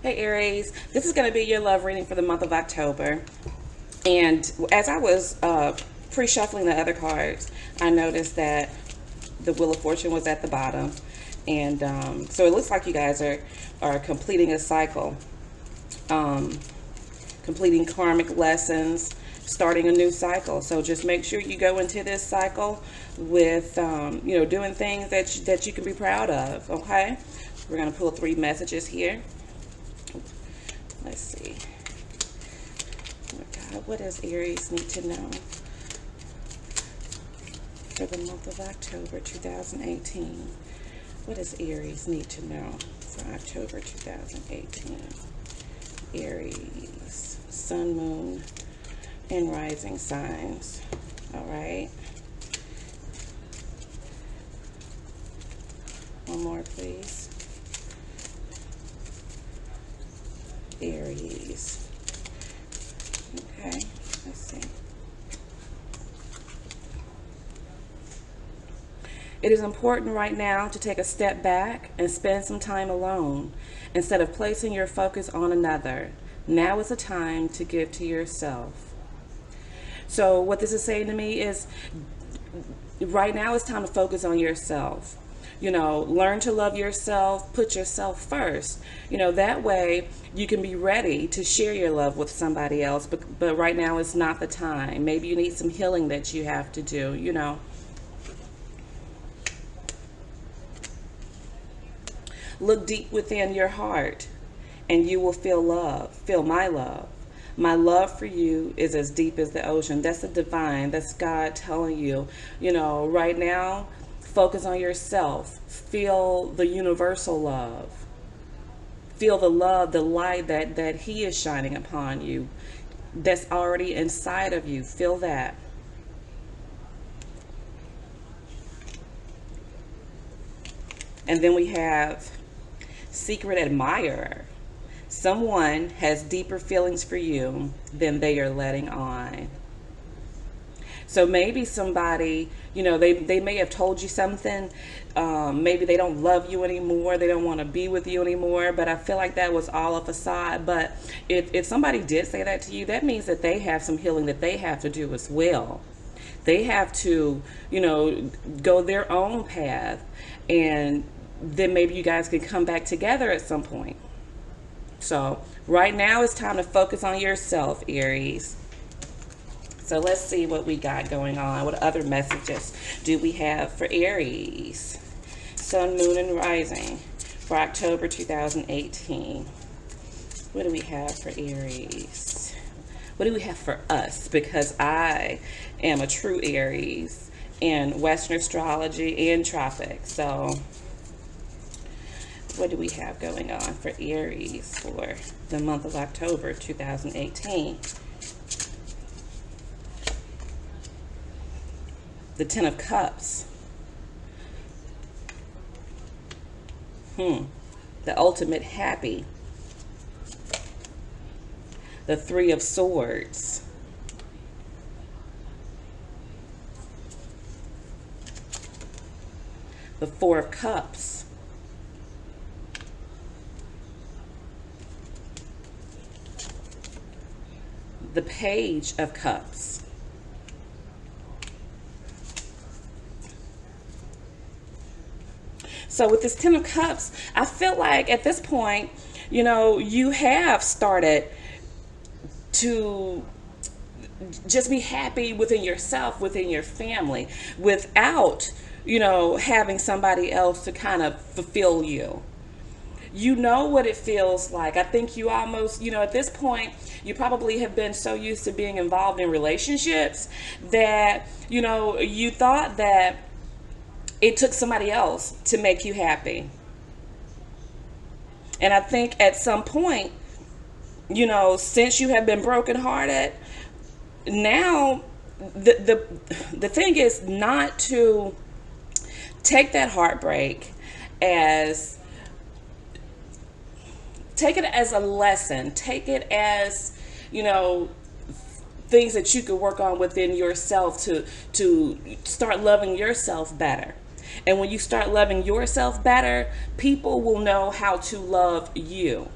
Hey Aries, this is going to be your love reading for the month of October. And as I was pre-shuffling the other cards, I noticed that the Wheel of Fortune was at the bottom. And so it looks like you guys are completing a cycle, um, completing karmic lessons, starting a new cycle. So just make sure you go into this cycle with, doing things that you can be proud of, okay? We're going to pull 3 messages here. Let's see. Oh my God, what does Aries need to know for the month of October 2018? What does Aries need to know for October 2018? Aries, Sun, Moon, and Rising signs. All right. One more, please. Aries. Okay, let's see. It is important right now to take a step back and spend some time alone instead of placing your focus on another. Now is the time to give to yourself. So what this is saying to me is right now it's time to focus on yourself. Learn to love yourself, put yourself first. That way you can be ready to share your love with somebody else. But right now is not the time. Maybe you need some healing that you have to do. Look deep within your heart and you will feel love. Feel my love. My love for you is as deep as the ocean. That's the divine. That's God telling you, right now, focus on yourself. Feel the universal love. Feel the love, the light that He is shining upon you. That's already inside of you. Feel that. And then we have secret admirer. Someone has deeper feelings for you than they are letting on. So maybe somebody, they may have told you something. Maybe they don't love you anymore. They don't want to be with you anymore. But I feel like that was all a facade. But if somebody did say that to you, that means that they have some healing that they have to do as well. They have to, go their own path. And then maybe you guys can come back together at some point. So right now it's time to focus on yourself, Aries. So let's see what we got going on. What other messages do we have for Aries? Sun, Moon, and Rising for October 2018. What do we have for Aries? What do we have for us? Because I am a true Aries in Western astrology and tropics. So what do we have going on for Aries for the month of October 2018? The Ten of Cups. The ultimate happy. The Three of Swords. The Four of Cups. The Page of Cups. So with this Ten of Cups, I feel like at this point, you have started to just be happy within yourself, within your family, without, having somebody else to kind of fulfill you. You know what it feels like. I think you almost, at this point, you probably have been so used to being involved in relationships that, you thought that it took somebody else to make you happy. And I think at some point, since you have been brokenhearted, now the thing is not to take that heartbreak as, take it as a lesson. Take it as, things that you could work on within yourself to start loving yourself better. And when you start loving yourself better, people will know how to love you.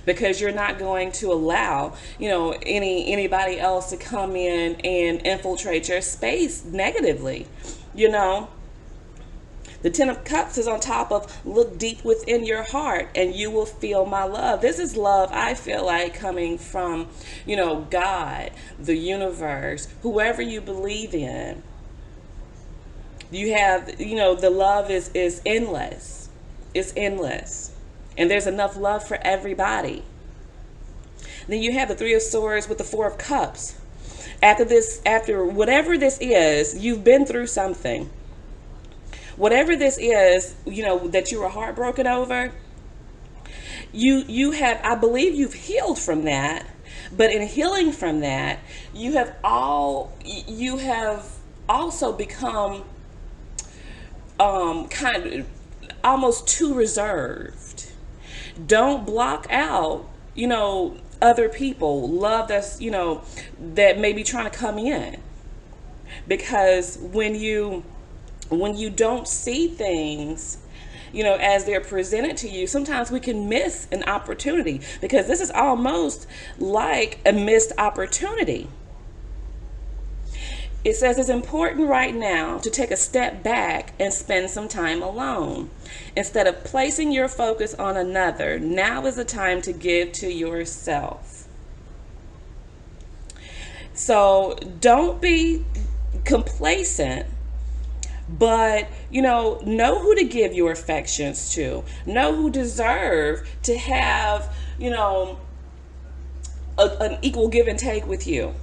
because you're not going to allow, anybody else to come in and infiltrate your space negatively. You know, the Ten of Cups is on top of look deep within your heart and you will feel my love. This is love, I feel like, coming from, God, the universe, whoever you believe in. You have, the love is endless. It's endless. And there's enough love for everybody. Then you have the Three of Swords with the Four of Cups. After whatever this is, you've been through something. Whatever this is, that you were heartbroken over, you have, I believe you've healed from that. But in healing from that, you have also become kind of almost too reserved. Don't block out, other people, love that may be trying to come in. Because when you don't see things, as they're presented to you, sometimes we can miss an opportunity, because this is almost like a missed opportunity. It says it's important right now to take a step back and spend some time alone. Instead of placing your focus on another, now is the time to give to yourself. So don't be complacent, but know who to give your affections to. Know who deserve to have an equal give and take with you.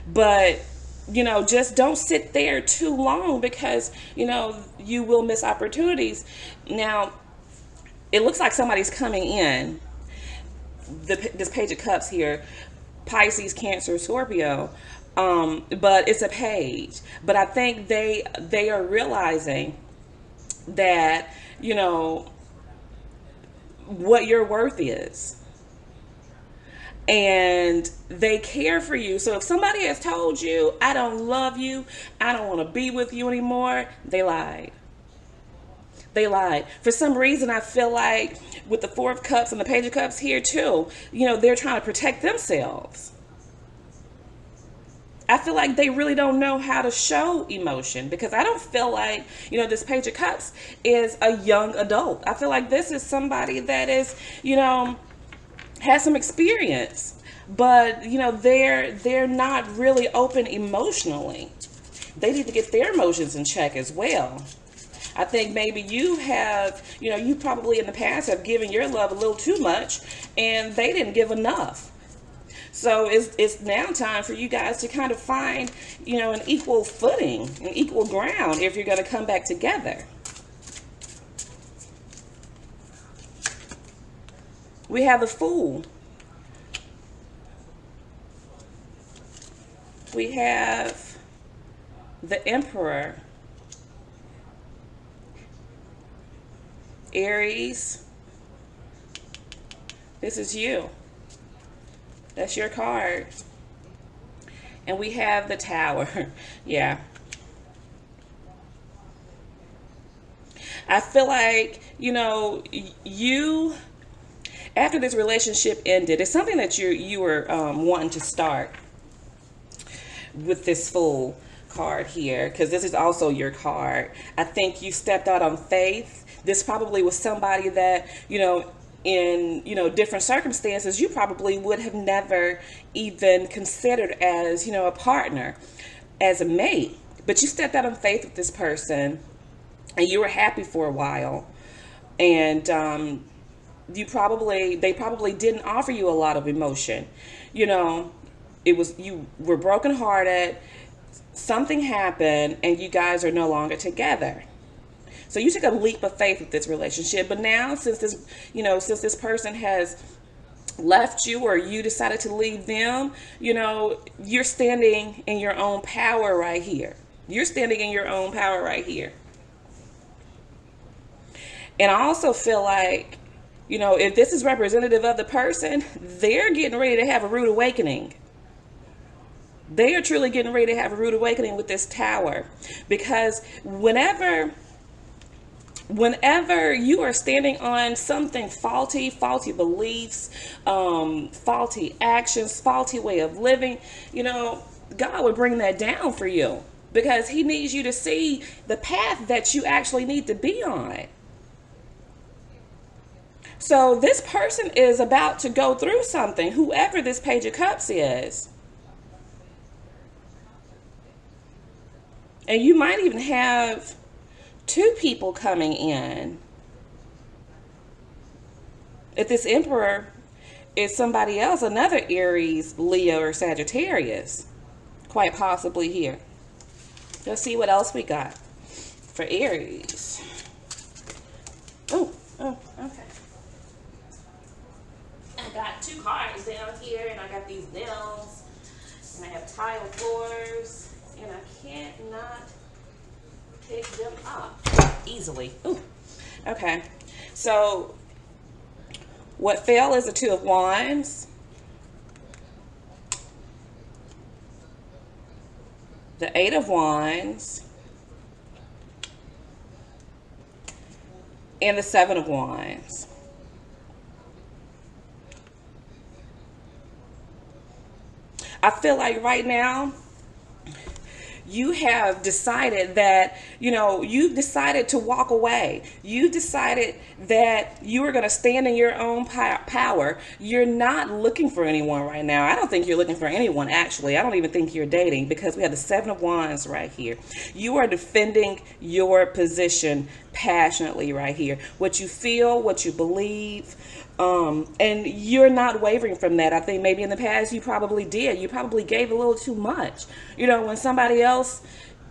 But just don't sit there too long, because you will miss opportunities. Now it looks like somebody's coming in. This Page of Cups here, Pisces, Cancer, Scorpio. But it's a page. But I think they are realizing that, what your worth is. And they care for you. So if somebody has told you, I don't love you, I don't want to be with you anymore, they lied. They lied. For some reason, I feel like with the Four of Cups and the Page of Cups here too, they're trying to protect themselves. I feel like they really don't know how to show emotion, because I don't feel like, this Page of Cups is a young adult. I feel like this is somebody that is, has some experience, but they're not really open emotionally. They need to get their emotions in check as well. I think maybe you have, you probably in the past have given your love a little too much and they didn't give enough. So it's now time for you guys to kind of find, an equal footing, an equal ground if you're going to come back together. We have the Fool. We have the Emperor. Aries. This is you. That's your card. And we have the Tower. Yeah. I feel like, you, after this relationship ended, it's something that you were wanting to start with this Fool card here, because this is also your card. I think you stepped out on faith. This probably was somebody that, in different circumstances, you probably would have never even considered as a partner, as a mate. But you stepped out on faith with this person, and you were happy for a while, and they probably didn't offer you a lot of emotion. You were brokenhearted, something happened, and you guys are no longer together. So you took a leap of faith with this relationship. But now, since this person has left you, or you decided to leave them, you're standing in your own power right here. You're standing in your own power right here. And I also feel like, if this is representative of the person, they're getting ready to have a rude awakening. They are truly getting ready to have a rude awakening with this Tower. Because whenever whenever you are standing on something faulty, faulty beliefs, faulty actions, faulty way of living, you know, God would bring that down for you because he needs you to see the path that you actually need to be on. So this person is about to go through something, whoever this Page of Cups is. And you might even have two people coming in. If this Emperor is somebody else, another Aries, Leo, or Sagittarius, quite possibly here. Let's see what else we got for Aries. Oh, okay. I got two cards down here, and I got these nails, and I have tile floors, and I can't not pick them up easily. Ooh. Okay. So what fell is the Two of Wands, the Eight of Wands, and the Seven of Wands. I feel like right now you have decided that, you know, you've decided to walk away. You decided that you are going to stand in your own power. You're not looking for anyone right now. I don't think you're looking for anyone, actually. I don't even think you're dating because we have the Seven of Wands right here. You are defending your position passionately right here. What you feel, what you believe, and you're not wavering from that. I think maybe in the past you probably did. You probably gave a little too much. You know, when somebody else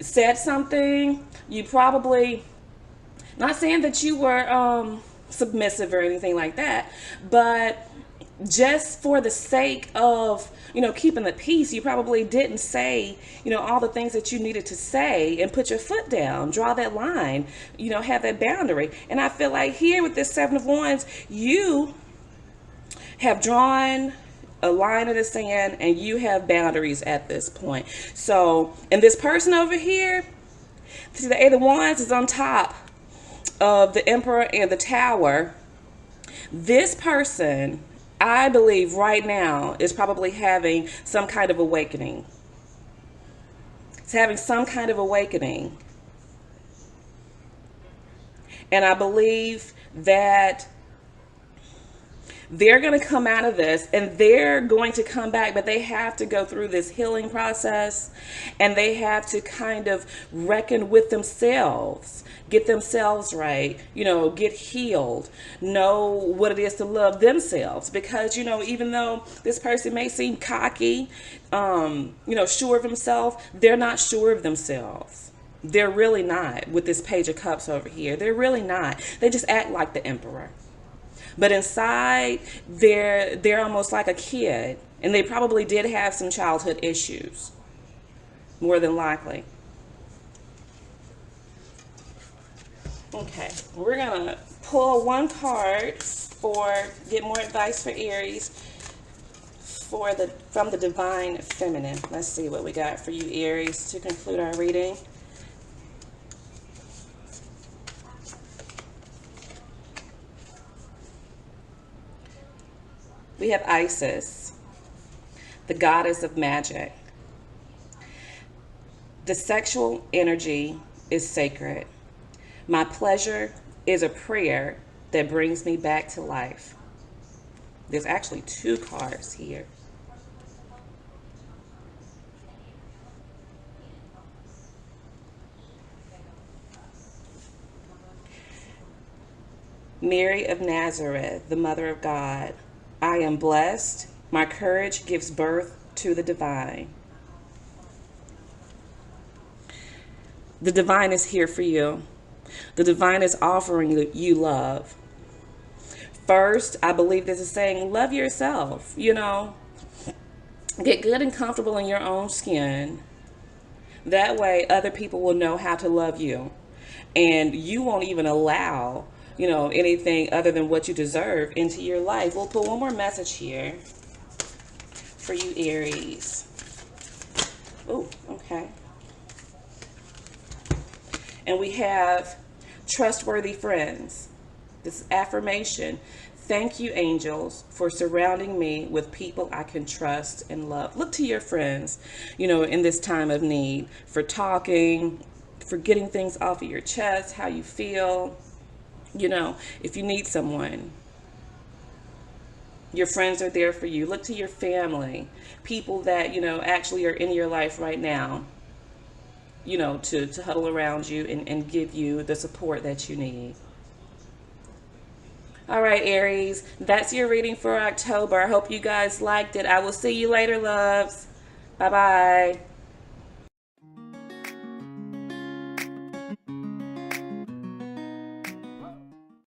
said something, you probably, not saying that you were submissive or anything like that, but just for the sake of, you know, keeping the peace, you probably didn't say, you know, all the things that you needed to say and put your foot down, draw that line, you know, have that boundary. And I feel like here with this Seven of Wands, you have drawn a line in the sand and you have boundaries at this point. So, and this person over here, see the Eight of Wands is on top of the Emperor and the Tower. This person, I believe right now, is probably having some kind of awakening. It's having some kind of awakening. And I believe that they're going to come out of this and they're going to come back, but they have to go through this healing process and they have to kind of reckon with themselves, get themselves right, you know, get healed, know what it is to love themselves. Because, you know, even though this person may seem cocky, you know, sure of himself, they're not sure of themselves. They're really not with this Page of Cups over here. They're really not. They just act like the Emperor. But inside, they're almost like a kid. And they probably did have some childhood issues, more than likely. Okay, we're going to pull one card for, get more advice for Aries from the Divine Feminine. Let's see what we got for you, Aries, to conclude our reading. We have Isis, the goddess of magic. The sexual energy is sacred. My pleasure is a prayer that brings me back to life. There's actually two cards here. Mary of Nazareth, the Mother of God. I am blessed. My courage gives birth to the divine. The divine is here for you. The divine is offering you love. First, I believe this is saying, love yourself. You know, get good and comfortable in your own skin. That way, other people will know how to love you. And you won't even allow, you know, anything other than what you deserve into your life. We'll put one more message here for you, Aries. Oh, okay. And we have Trustworthy friends. This is affirmation. Thank you, angels, for surrounding me with people I can trust and love. Look to your friends, in this time of need, for talking, for getting things off of your chest, how you feel. If you need someone, your friends are there for you. Look to your family, people that, actually are in your life right now, to huddle around you and give you the support that you need. All right, Aries, that's your reading for October. I hope you guys liked it. I will see you later, loves. Bye bye.